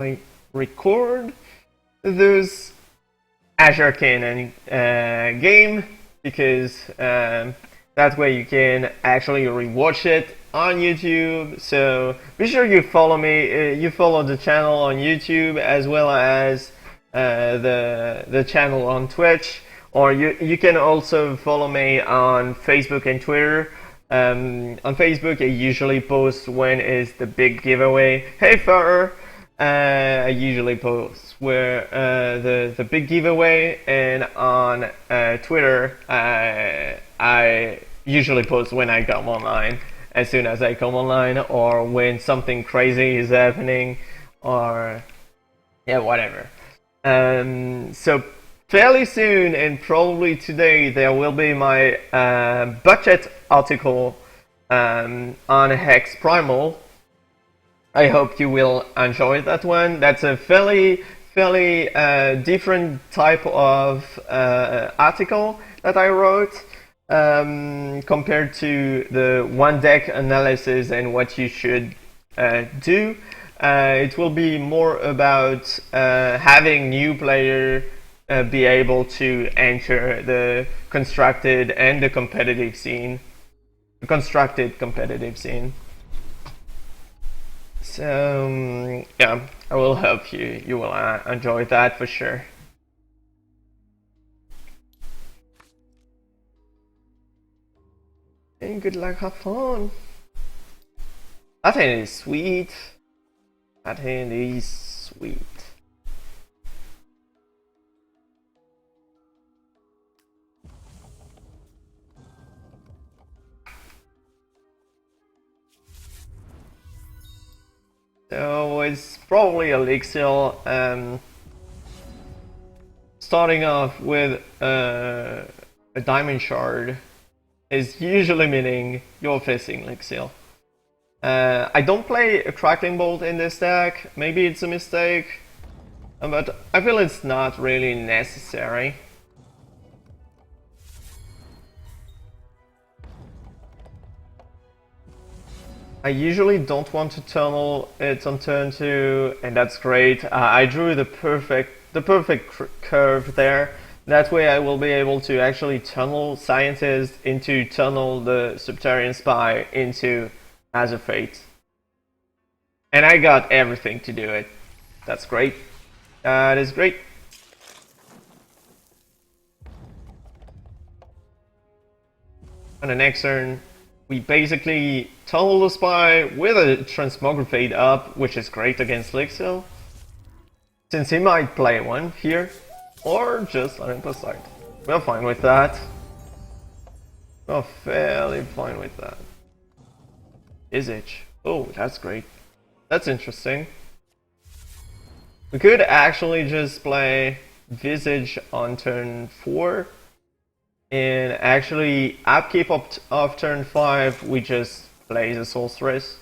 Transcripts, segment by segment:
like record those AzureCannon game, because that way you can actually rewatch it on YouTube. So be sure you follow me, you follow the channel on YouTube as well as the channel on Twitch, or you can also follow me on Facebook and Twitter. On Facebook, I usually post when is the big giveaway. Hey, Farrer! I usually post where the big giveaway, and on Twitter, I usually post when I come online, as soon as I come online, or when something crazy is happening, or yeah, whatever. So fairly soon, and probably today, there will be my budget article on HEX Primal. I hope you will enjoy that one. That's a fairly different type of article that I wrote compared to the one deck analysis and what you should do. It will be more about having new player be able to enter the constructed and the competitive scene, the constructed competitive scene. So yeah, I will hope you will enjoy that for sure. And good luck, have fun. That hand is sweet. That hand is sweet. So it's probably Elixir. Starting off with a diamond shard is usually meaning you're facing Elixir. I don't play a crackling bolt in this deck. Maybe it's a mistake, but I feel it's not really necessary. I usually don't want to tunnel it on turn 2, and that's great. I drew the perfect curve there. That way I will be able to actually tunnel Scientist into tunnel the Subterranean Spy into Azure Fate. And I got everything to do it. That's great. That is great. On the next turn, we basically tunnel the Spy with a Transmogrifade up, which is great against Elixir, since he might play one here, or just let him aside. We're fine with that. We're fairly fine with that. Visage. Oh, that's great. That's interesting. We could actually just play Visage on turn 4. And actually, upkeep of turn 5, we just play the Sorceress,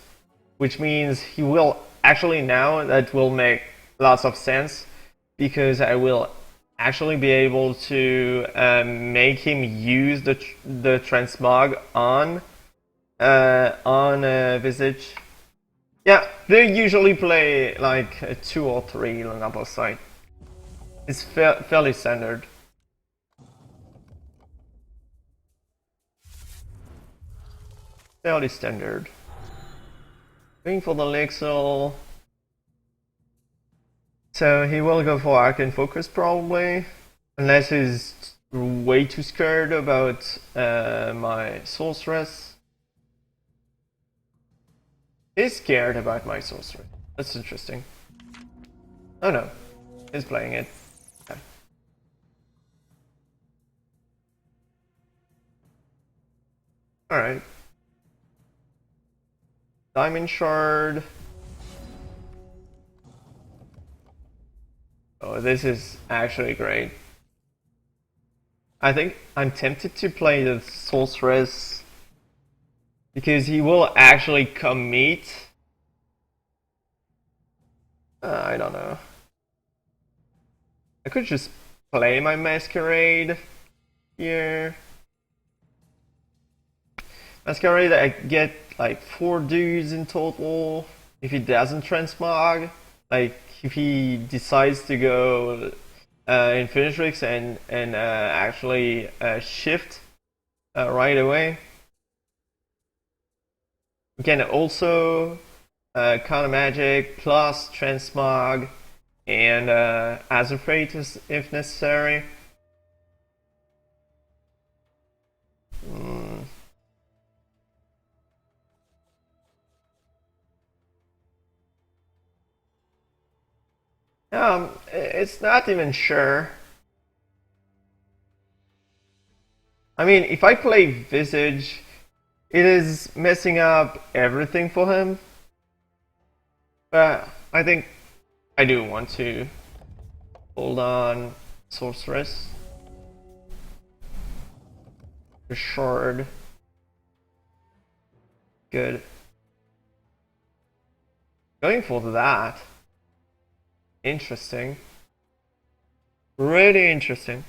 which means he will actually, now that will make lots of sense, because I will actually be able to make him use the transmog on Visage. Yeah, they usually play like a 2 or 3 on upper side. It's fairly standard. Fairly standard. Going for the Elixir. So he will go for Arcane Focus probably, unless he's way too scared about my Sorceress. He's scared about my Sorceress. That's interesting. Oh no, he's playing it. Okay. Alright. Diamond Shard. Oh, this is actually great. I think I'm tempted to play the Sorceress, because he will actually commit. I don't know. I could just play my Masquerade here. Masquerade, I get like 4 dudes in total. If he doesn't transmog, like if he decides to go Infinitrix and actually shift right away. We can also counter magic plus transmog and Azure if necessary. It's not even sure. I mean, if I play Visage, it is messing up everything for him. But I think I do want to hold on Sorceress. The Shard. Good. Going for that. Interesting. Really interesting.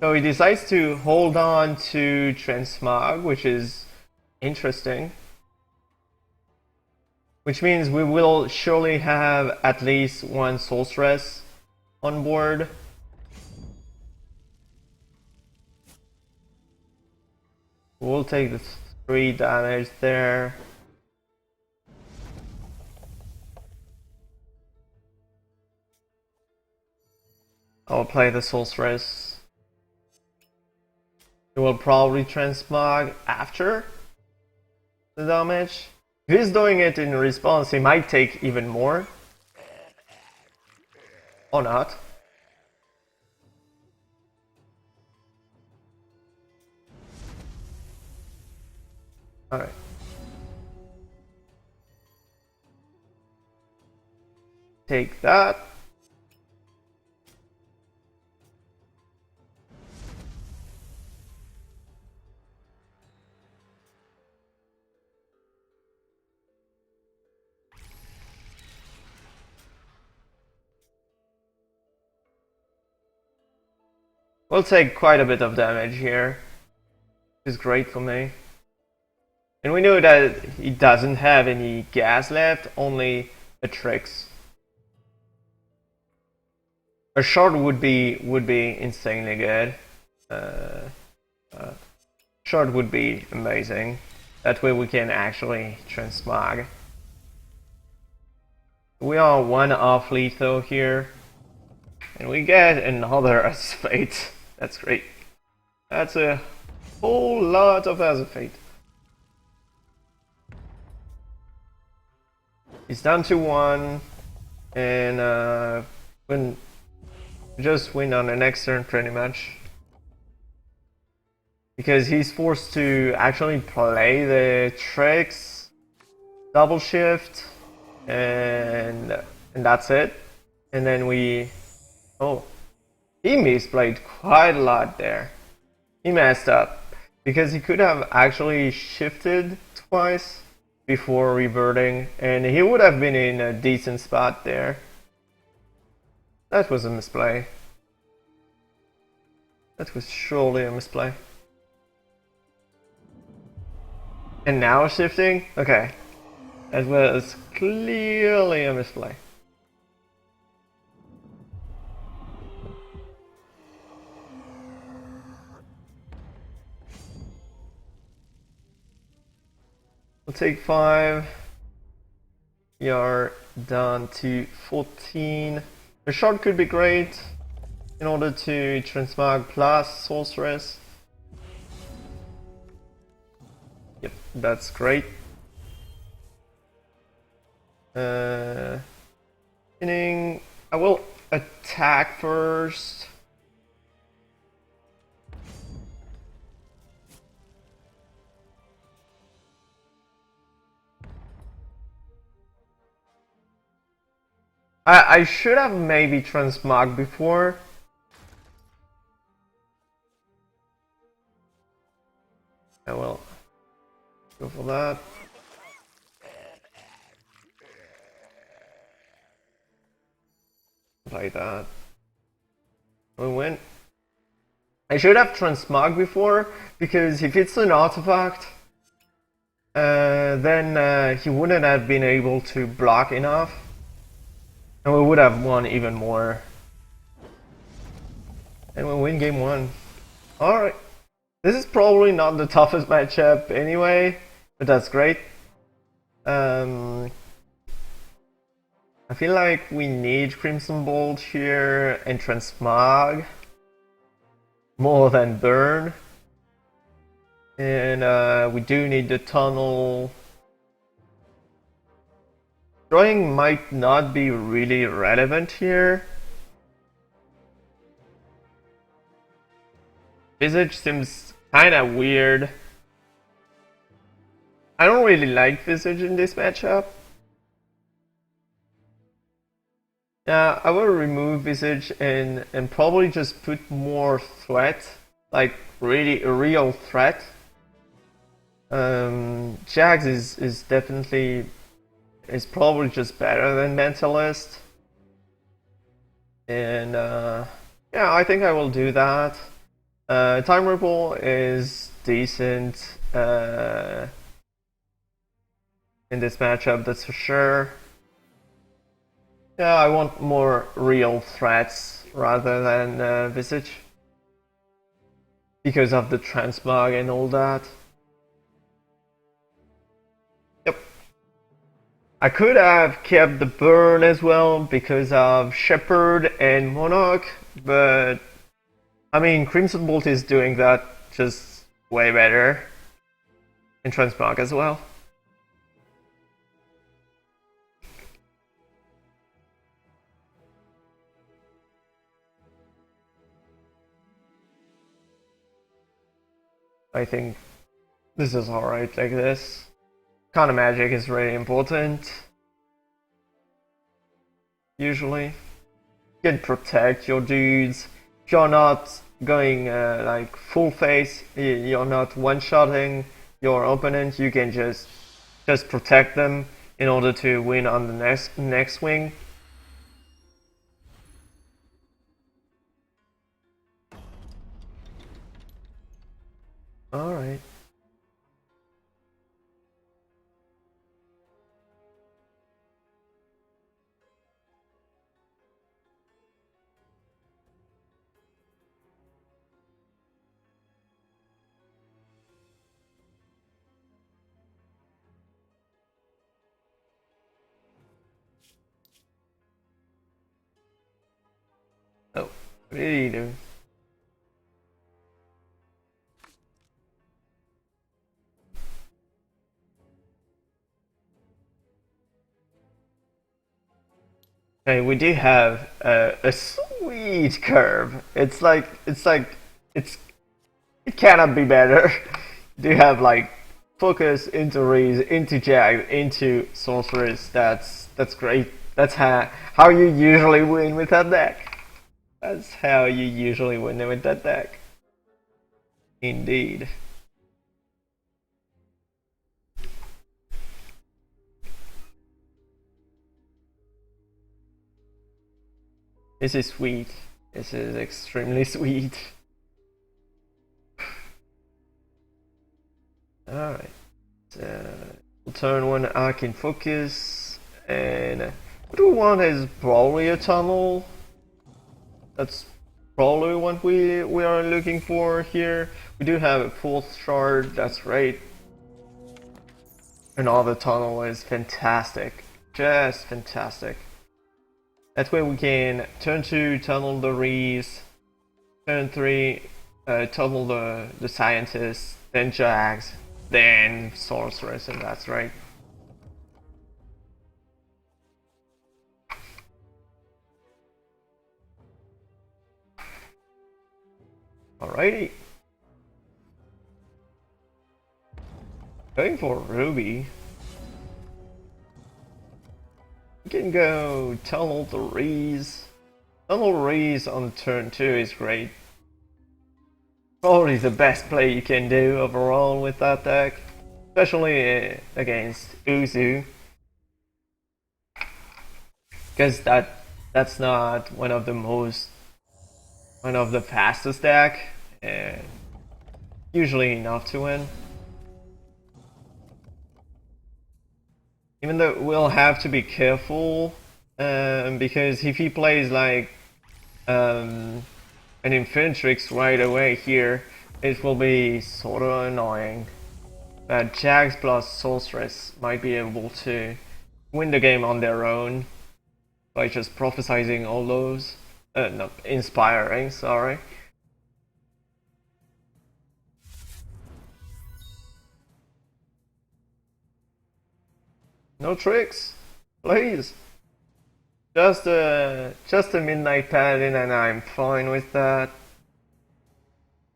So he decides to hold on to Transmog, which is interesting. Which means we will surely have at least one Sorceress on board. We'll take the 3 damage there. I'll play the Sorceress. It will probably transmog after the damage. If he's doing it in response, he might take even more. Or not. Alright. Take that. We'll take quite a bit of damage here, which is great for me. And we know that he doesn't have any gas left, only a tricks. A shard would be insanely good. Shard would be amazing. That way we can actually transmog. We are 1 off lethal here. And we get another Azure Fate. That's great. That's a whole lot of Azure Fate. He's down to 1, and just win on the next turn pretty much. Because he's forced to actually play the tricks, double shift, and that's it. And then we... Oh, he misplayed quite a lot there. He messed up. Because he could have actually shifted twice before reverting, and he would have been in a decent spot there. That was a misplay. That was surely a misplay. And now shifting? Okay. That was clearly a misplay. We'll take 5. We are down to 14. The shard could be great in order to transmog plus Sorceress. Yep, that's great. Meaning I will attack first. I should have maybe transmog before. I will go for that. Play that. We win. I should have transmog before, because if it's an artifact, then he wouldn't have been able to block enough, and we would have won even more. And we win game 1. Alright. This is probably not the toughest matchup anyway, but that's great. I feel like we need Crimson Bolt here and Transmog more than Burn. And we do need the tunnel. Drawing might not be really relevant here. Visage seems kinda weird. I don't really like Visage in this matchup. Yeah, I will remove Visage and probably just put more threat, like really a real threat. Jax is definitely probably just better than Mentalist. And yeah, I think I will do that. Time Ripple is decent in this matchup, that's for sure. Yeah, I want more real threats rather than Visage, because of the transmog and all that. Yep. I could have kept the burn as well because of Shepherd and Monarch, but I mean, Crimson Bolt is doing that just way better. And Transmog as well. I think this is alright like this. Counter magic is really important. Usually. You can protect your dudes. If you're not going like full face, you're not one-shotting your opponent, you can just protect them in order to win on the next swing. Alright. Oh, what did he do? Okay, we do have a sweet curve. It cannot be better. Do have like focus into Reese, into Jag, into Sorceress. That's great. That's how you usually win with that deck. That's how you usually win with that deck. Indeed. This is sweet. This is extremely sweet. Alright. We'll turn 1 Arcane Focus. And what we want is probably a tunnel. That's probably what we are looking for here. We do have a 4th shard, that's great. Another tunnel is fantastic. Just fantastic. That way we can turn 2, tunnel the Reese, turn 3, tunnel the Scientist, then Jags, then Sorceress, and that's right. Alrighty. Going for Ruby. We can go tunnel the Reese. Tunnel Reese on turn 2 is great. Probably the best play you can do overall with that deck. Especially against Uzu. Because that's not one of the fastest deck. and usually enough to win. Even though we'll have to be careful, because if he plays like an Infinitrix right away here, it will be sort of annoying. But Jax plus Sorceress might be able to win the game on their own by just prophesizing all those. No, inspiring, sorry. No tricks, please. Just a Midnight Paladin and I'm fine with that.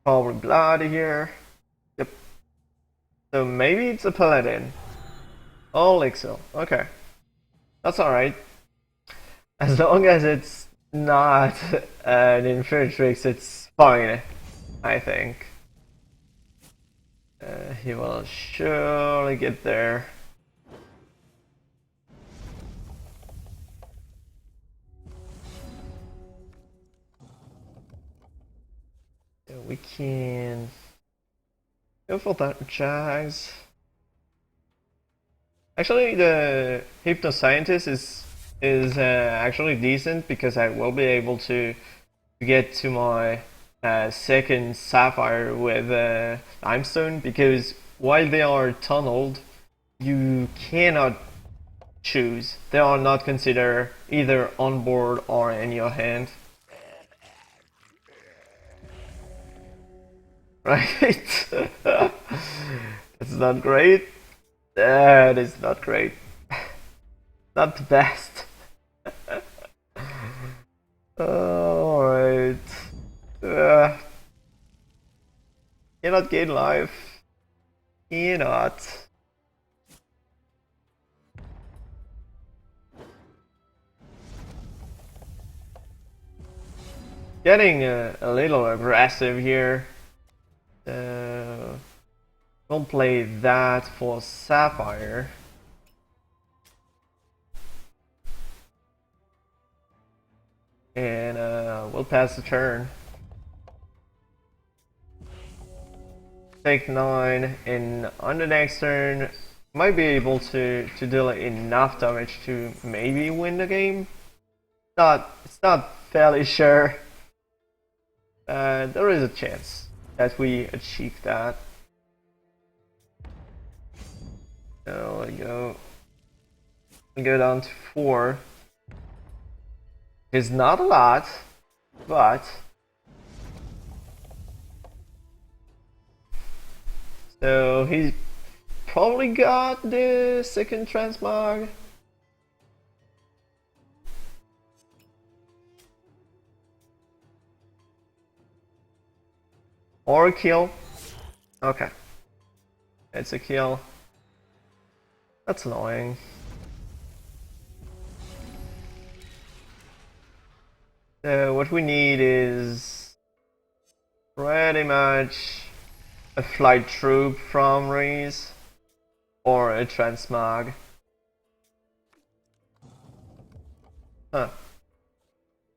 Probably blood here. Yep. So maybe it's a Paladin. Oh, Elixir. Okay. That's alright. As long as it's not an Infinitrix, it's fine, I think. He will surely get there. So we can go for that Jags. Actually, the Hypnoscientist is actually decent because I will be able to get to my second Sapphire with Limestone, because while they are tunneled, you cannot choose. They are not considered either on board or in your hand. Right? That's not great. That is not great. Not the best. Alright. Cannot gain life. Cannot. Getting a little aggressive here. We'll play that for Sapphire. And we'll pass the turn. Take 9, and on the next turn, might be able to deal enough damage to maybe win the game. It's not fairly sure. There is a chance that we achieve that. So we go down to 4. It's not a lot, but so he's probably got the second transmog. Or a kill. Okay. It's a kill. That's annoying. So what we need is pretty much a flight troop from Reese or a transmog. Huh.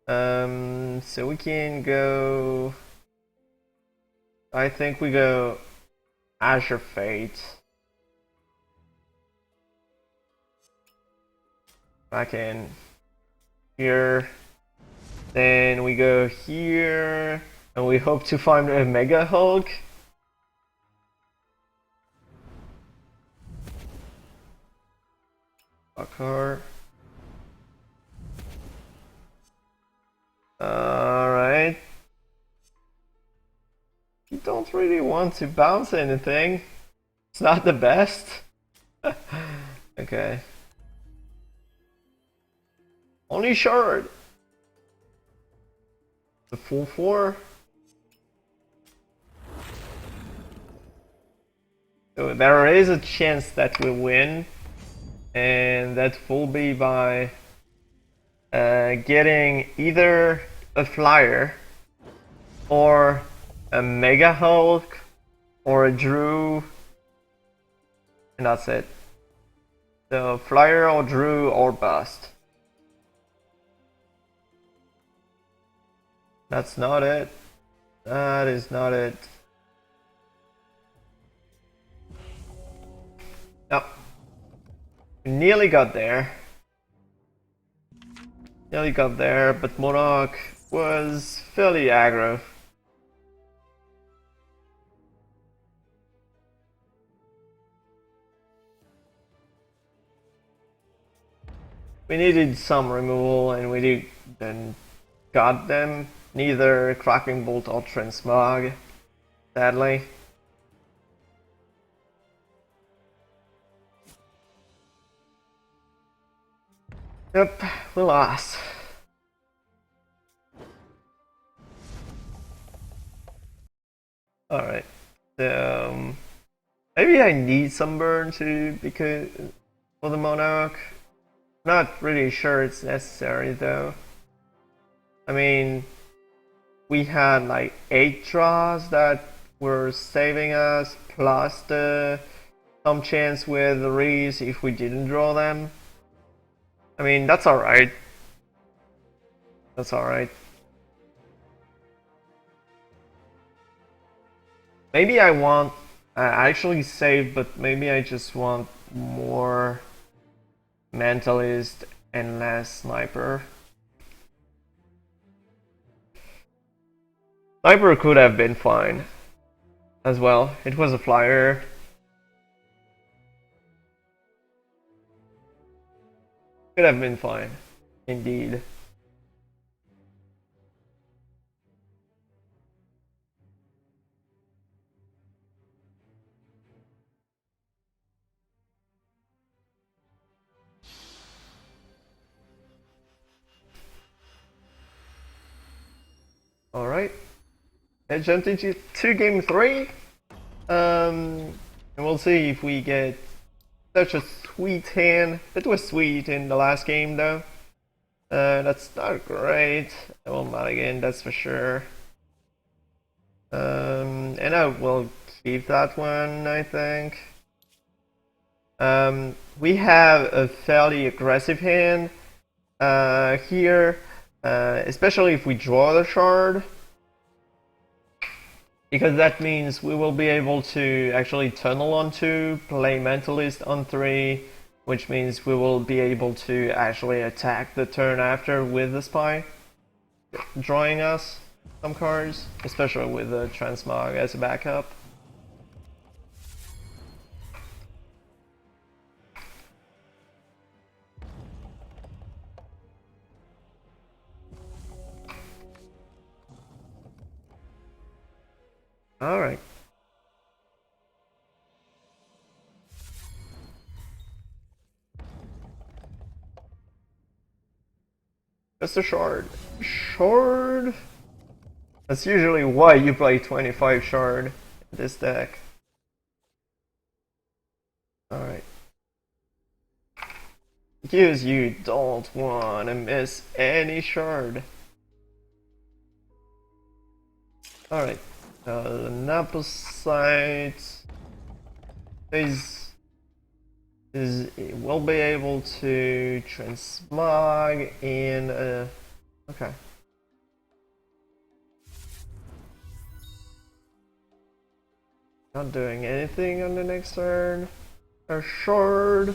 So we can go. I think we go Azure Fate. Back in here. Then we go here. And we hope to find a Mega Hulk. Fucker. Alright. You don't really want to bounce anything. It's not the best. Okay. Only shard. The full 4. So there is a chance that we win. And that will be by getting either a flyer or a Mega Hulk or a Drew, and that's it. So flyer or Drew or bust. That's not it. That is not it. No. We nearly got there. Nearly got there, but Monarch was fairly aggro. We needed some removal and we didn't got them. Neither Cracking Bolt or Transmog, sadly. Yep, we lost. Alright, so maybe I need some burn too because for the Monarch. Not really sure it's necessary though. I mean, we had like 8 draws that were saving us, plus some chance with the Reese if we didn't draw them. I mean, that's alright. That's alright. Maybe I want... I actually saved, but maybe I just want more Mentalist and less Sniper. Sniper could have been fine as well. It was a flyer. Could have been fine, indeed. Alright. Let's jump into game 3. And we'll see if we get such a sweet hand. It was sweet in the last game though. That's not great. I won't again, that's for sure. And I will keep that one, I think. We have a fairly aggressive hand here, especially if we draw the shard. Because that means we will be able to actually tunnel on 2, play Mentalist on 3, which means we will be able to actually attack the turn after with the Spy, drawing us some cards, especially with the Transmog as a backup. Alright. Just a shard. Shard? That's usually why you play 25 shard in this deck. Alright. Because you don't want to miss any shard. Alright. The Naposite will be able to transmog in okay. Not doing anything on the next turn. A shard.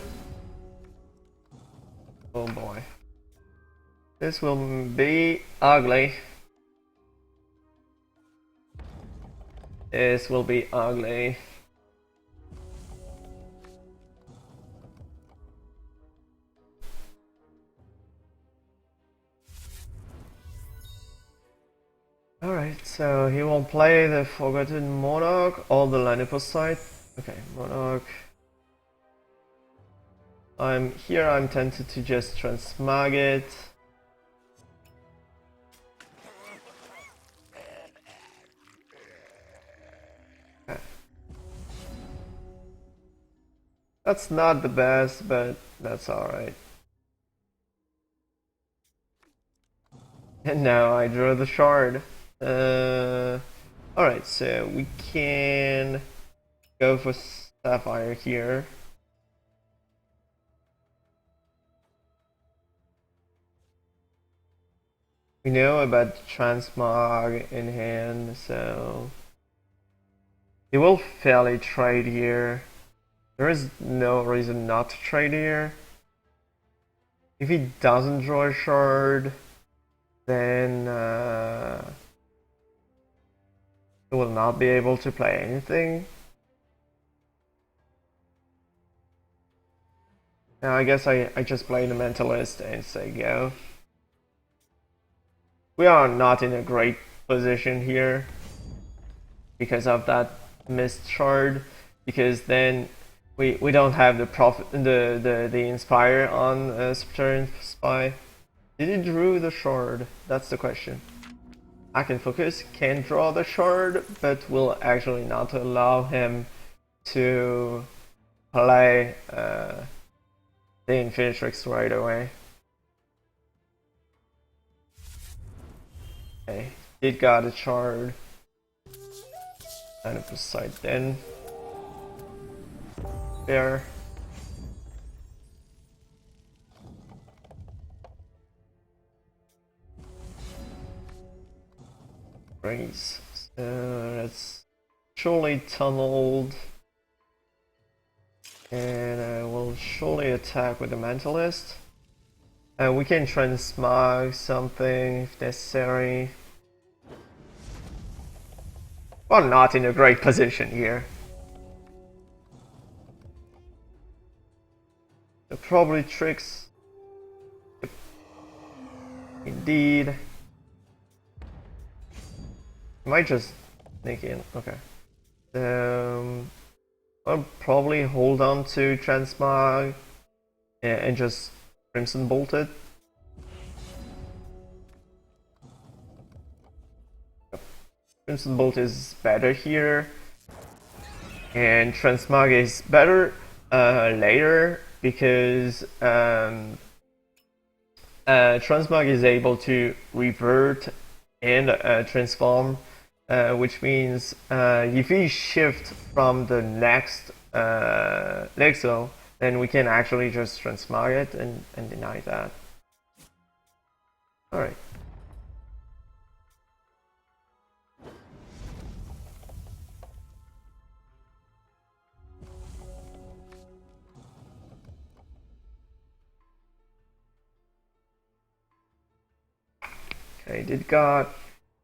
Oh boy. This will be ugly. This will be ugly. Alright, so he will play the Forgotten Monarch or the Laniposite. Okay, Monarch. I'm tempted to just transmog it. Okay. That's not the best, but that's alright. And now I draw the shard. Alright, so we can go for Sapphire here. We know about transmog in hand, so he will fairly trade here. There is no reason not to trade here. If he doesn't draw a shard, then he will not be able to play anything. Now I guess I just play the Mentalist and say go. We are not in a great position here because of that missed shard, because then we don't have the Inspire on Subterranean Spy. Did he drew the shard? That's the question. I can focus, can draw the shard, but will actually not allow him to play the Infinitrix right away. Okay, did got a shard. 90% then. There. Raise. So that's surely tunneled. And I will surely attack with the Mentalist. We can transmog something if necessary. We're not in a great position here. So probably tricks. Indeed. Might just sneak in. Okay. I'll probably hold on to transmog and just Crimson Bolt it. Crimson Bolt is better here, and transmog is better later because transmog is able to revert and transform, which means if we shift from the next Lexo, then we can actually just transmog it and deny that. Alright. Okay, did got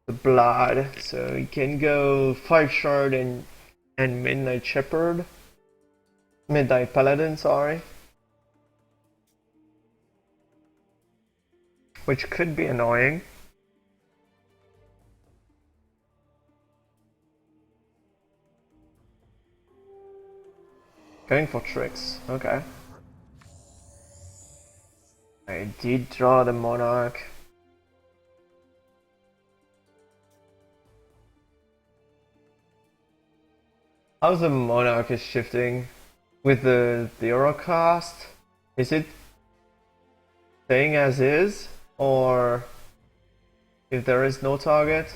the blood, so he can go 5 shard and Midnight Shepherd. Midnight Paladin, sorry. Which could be annoying. Going for tricks, okay. I did draw the Monarch. How's the Monarch is shifting with the zero cost? Is it staying as is, or if there is no target?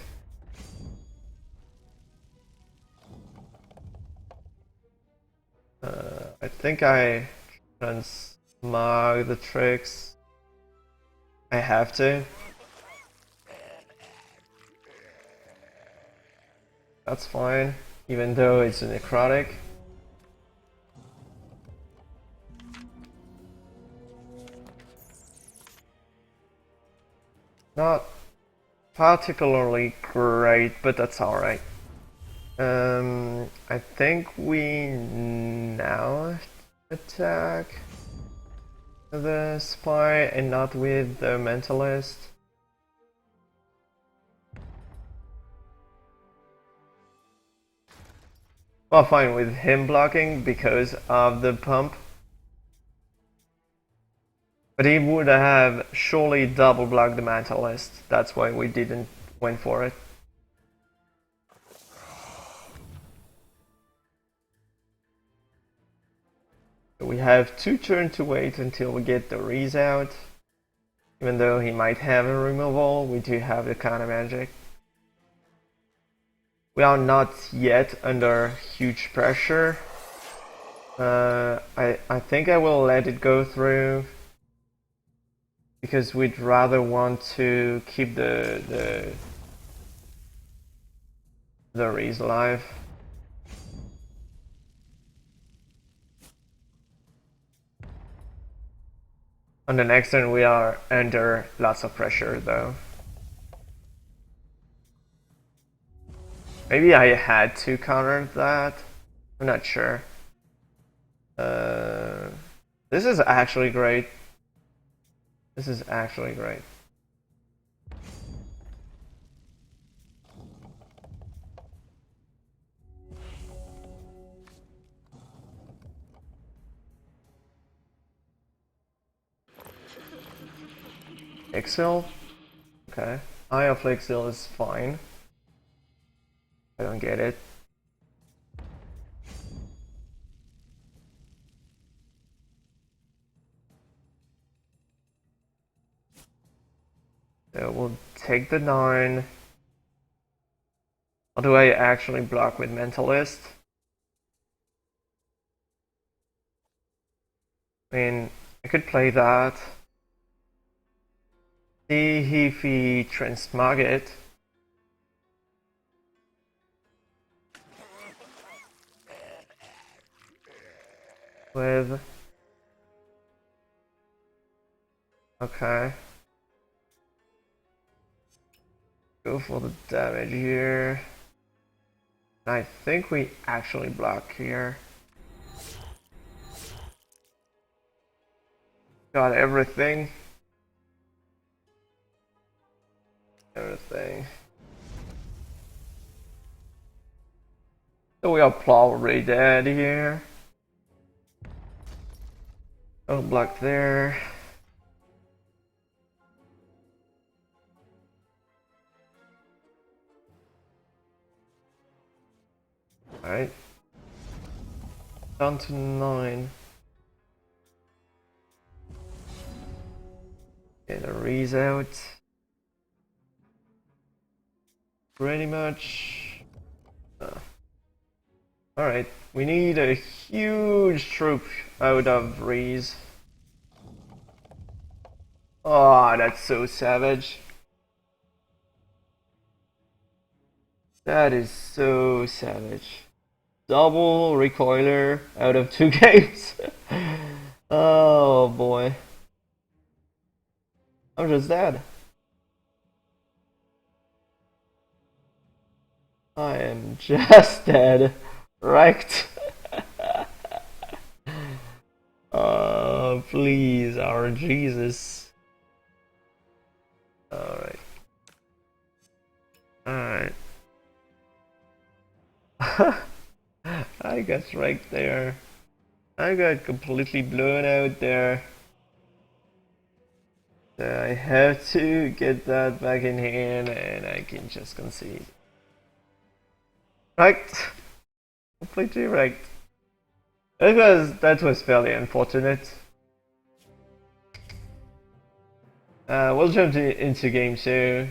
I think I transmog the tricks. I have to. That's fine, even though it's a necrotic. Not particularly great, but that's alright. I think we now attack the spy and not with the mentalist. Well, fine with him blocking because of the pump. But he would have surely double blocked the mentalist. That's why we didn't went for it. We have 2 turns to wait until we get the Reese out. Even though he might have a removal, we do have the counter magic. We are not yet under huge pressure. I think I will let it go through because we'd rather want to keep the race alive. On the next turn we are under lots of pressure though. Maybe I had to counter that. I'm not sure. This is actually great. This is actually great. Exil? Okay. Eye of Exil is fine. I don't get it. So we'll take the 9. Or do I actually block with Mentalist? I mean, I could play that. See if he transmog it. With... Okay. Go for the damage here. I think we actually block here. Got everything. Everything. So we are probably dead here. Oh, block there. Alright. Down to 9. Get a Reese out. Pretty much. Alright, we need a huge troop out of Reese. Oh, that's so savage. That is so savage. Double recoiler out of 2 games. Oh boy. I'm just dead. I am just dead. Wrecked. Oh, please, our Jesus. Alright. Alright. I got wrecked there. I got completely blown out there. So I have to get that back in hand and I can just concede. Wrecked. Completely wrecked. That was fairly unfortunate. We'll jump into game 2.